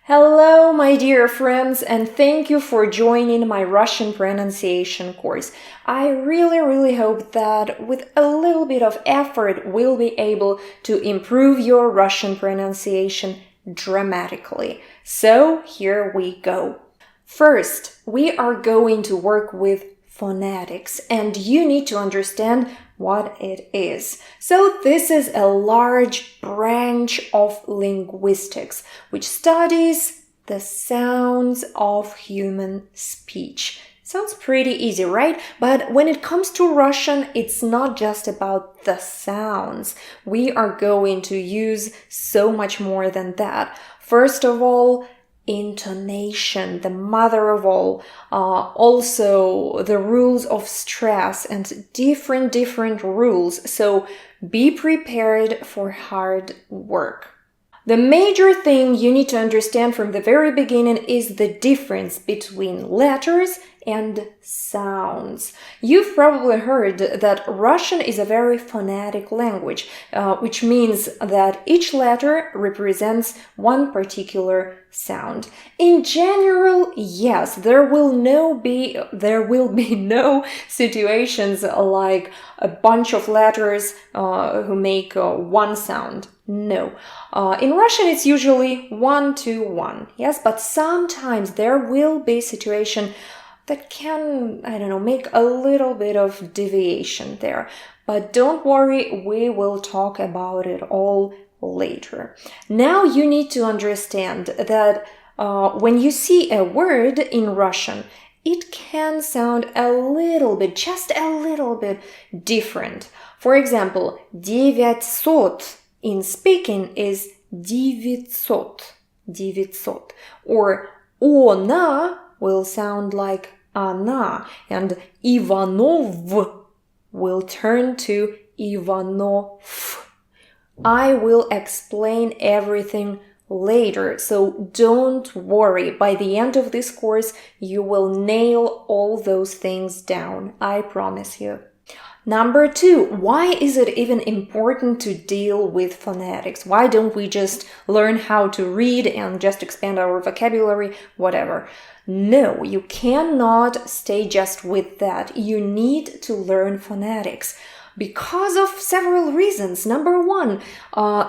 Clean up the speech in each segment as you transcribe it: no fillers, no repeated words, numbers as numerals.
Hello, my dear friends, and thank you for joining my Russian pronunciation course. I really hope that with a little bit of effort, we'll be able to improve your Russian pronunciation dramatically. So here we go. First, we are going to work with phonetics, and you need to understand what it is. So this is a large branch of linguistics which studies the sounds of human speech. Sounds pretty easy, right? But when it comes to Russian, it's not just about the sounds. We are going to use so much more than that. First of all, intonation, the mother of all, also the rules of stress and different rules. So be prepared for hard work. The major thing you need to understand from the very beginning is the difference between letters and sounds. You've probably heard that Russian is a very phonetic language, which means that each letter represents one particular sound. In general, yes, there will be no situations like a bunch of letters who make one sound. No. In Russian, it's usually 1 to 1. Yes, but sometimes there will be a situation that can, make a little bit of deviation there. But don't worry, we will talk about it all later. Now you need to understand that when you see a word in Russian, it can sound just a little bit different. For example, 900 in speaking is 900. Or ona will sound like она, and Ivanov will turn to Ivanov. I will explain everything later, so don't worry. By the end of this course, you will nail all those things down. I promise you. Number 2, why is it even important to deal with phonetics? Why don't we just learn how to read and just expand our vocabulary, whatever? No, you cannot stay just with that. You need to learn phonetics because of several reasons. Number 1,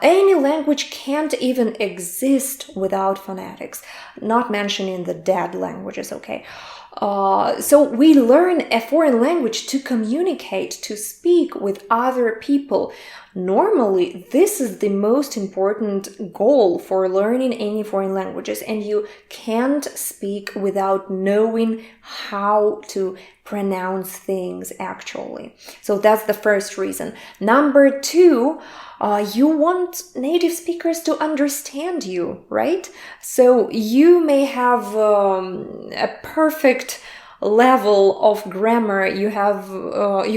any language can't even exist without phonetics, not mentioning the dead languages, okay? So we learn a foreign language to communicate, to speak with other people. Normally, this is the most important goal for learning any foreign languages, and you can't speak without knowing how to pronounce things actually. So that's the first reason. Number 2, you want native speakers to understand you, right? So you may have a perfect level of grammar. You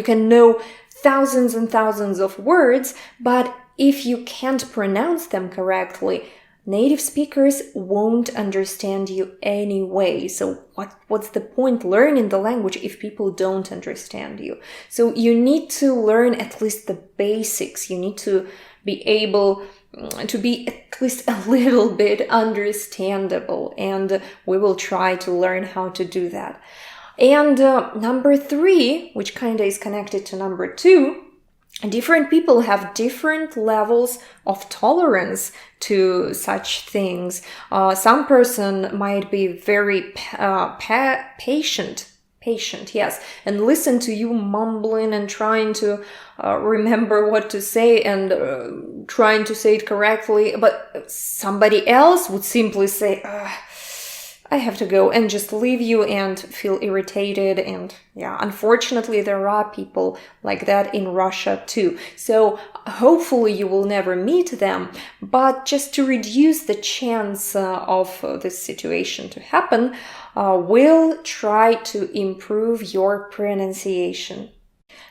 can know thousands and thousands of words, but if you can't pronounce them correctly, native speakers won't understand you anyway. So what's the point learning the language if people don't understand you? So you need to learn at least the basics. You need to be able to be at least a little bit understandable, and we will try to learn how to do that. And number 3, which kind of is connected to number 2, different people have different levels of tolerance to such things. Some person might be very patient, yes, and listen to you mumbling and trying to remember what to say and trying to say it correctly. But somebody else would simply say, I have to go, and just leave you and feel irritated. And yeah, unfortunately, there are people like that in Russia too. So hopefully you will never meet them, but just to reduce the chance of this situation to happen, we'll try to improve your pronunciation.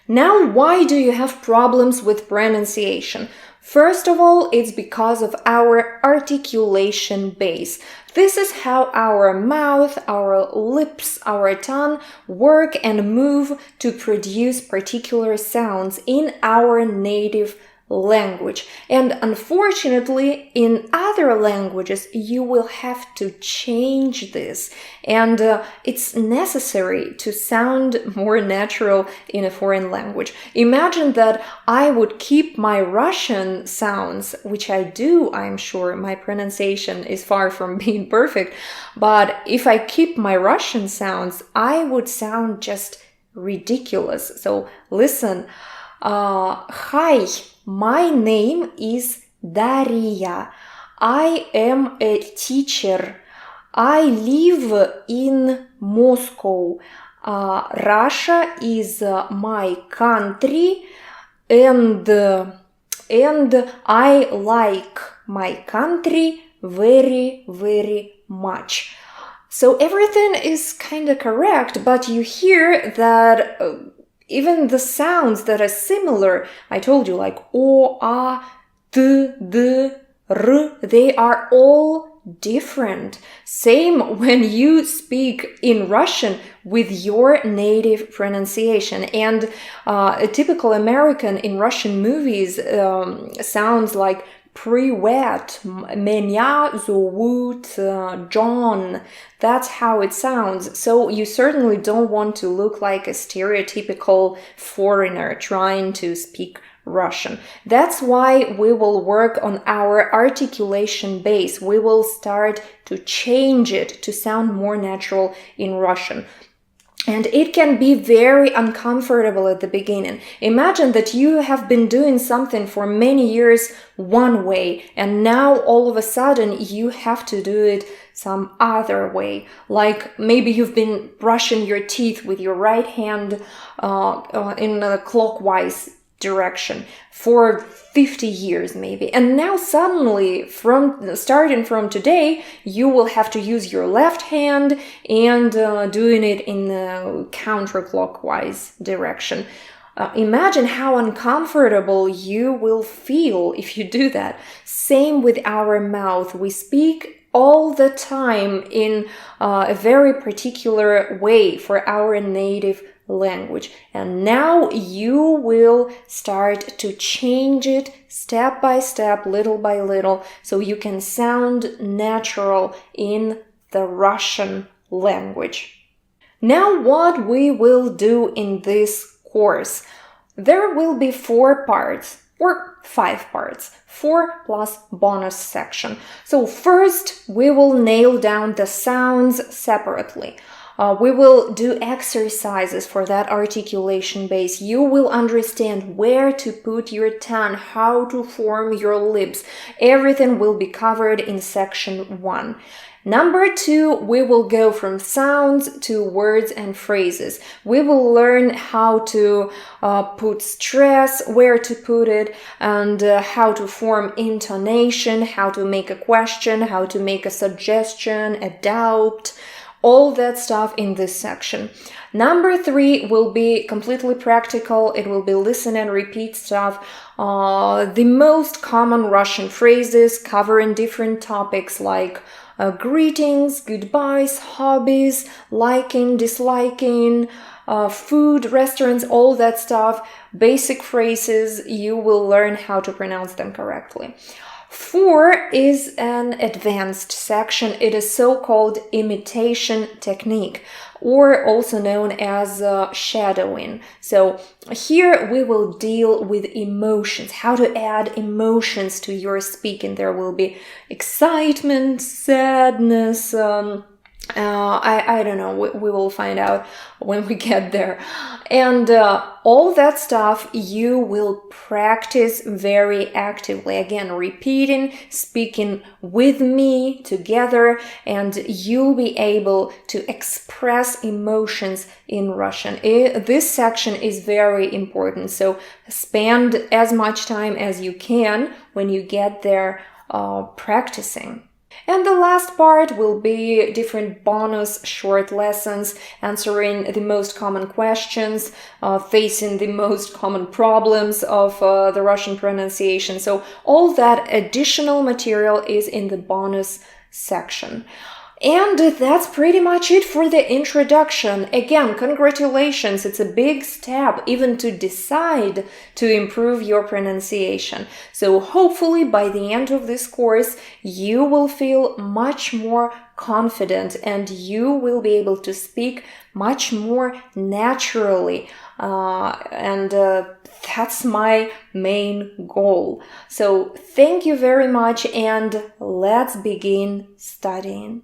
Now, why do you have problems with pronunciation? First of all, it's because of our articulation base. This is how our mouth, our lips, our tongue work and move to produce particular sounds in our native language. And unfortunately, in other languages, you will have to change this. And it's necessary to sound more natural in a foreign language. Imagine that I would keep my Russian sounds, which I do, I'm sure. My pronunciation is far from being perfect. But if I keep my Russian sounds, I would sound just ridiculous. So listen. Hi, my name is Daria. I am a teacher. I live in Moscow. Russia is my country, and I like my country very, very much. So everything is kind of correct, but you hear that even the sounds that are similar, I told you, like O, A, T, D, R, they are all different. Same when you speak in Russian with your native pronunciation. And a typical American in Russian movies sounds like Привет, меня зовут John. That's how it sounds. So you certainly don't want to look like a stereotypical foreigner trying to speak Russian. That's why we will work on our articulation base. We will start to change it to sound more natural in Russian. And it can be very uncomfortable at the beginning. Imagine that you have been doing something for many years one way, and now all of a sudden you have to do it some other way. Like maybe you've been brushing your teeth with your right hand in a clockwise direction for 50 years maybe, and now suddenly starting from today you will have to use your left hand and doing it in a counterclockwise direction. Imagine how uncomfortable you will feel if you do that. Same with our mouth. We speak all the time in a very particular way for our native language. And now you will start to change it step by step, little by little, so you can sound natural in the Russian language. Now what we will do in this course, there will be 4 parts or 5 parts, 4 plus bonus section. So first we will nail down the sounds separately. We will do exercises for that articulation base. You will understand where to put your tongue, how to form your lips. Everything will be covered in section 1. Number 2, we will go from sounds to words and phrases. We will learn how to put stress, where to put it, and how to form intonation, how to make a question, how to make a suggestion, a doubt, all that stuff in this section. Number 3 will be completely practical. It will be listen and repeat stuff. The most common Russian phrases covering different topics like greetings, goodbyes, hobbies, liking, disliking, food, restaurants, all that stuff. Basic phrases, you will learn how to pronounce them correctly. 4 is an advanced section. It is so-called imitation technique, or also known as shadowing. So here we will deal with emotions, how to add emotions to your speaking. There will be excitement, sadness, I don't know, we will find out when we get there. And all that stuff you will practice very actively. Again, repeating, speaking with me together, and you'll be able to express emotions in Russian. This section is very important, so spend as much time as you can when you get there practicing. And the last part will be different bonus short lessons, answering the most common questions, facing the most common problems of the Russian pronunciation. So all that additional material is in the bonus section. And that's pretty much it for the introduction. Again, congratulations, it's a big step even to decide to improve your pronunciation. So hopefully by the end of this course, you will feel much more confident and you will be able to speak much more naturally. That's my main goal. So thank you very much and let's begin studying.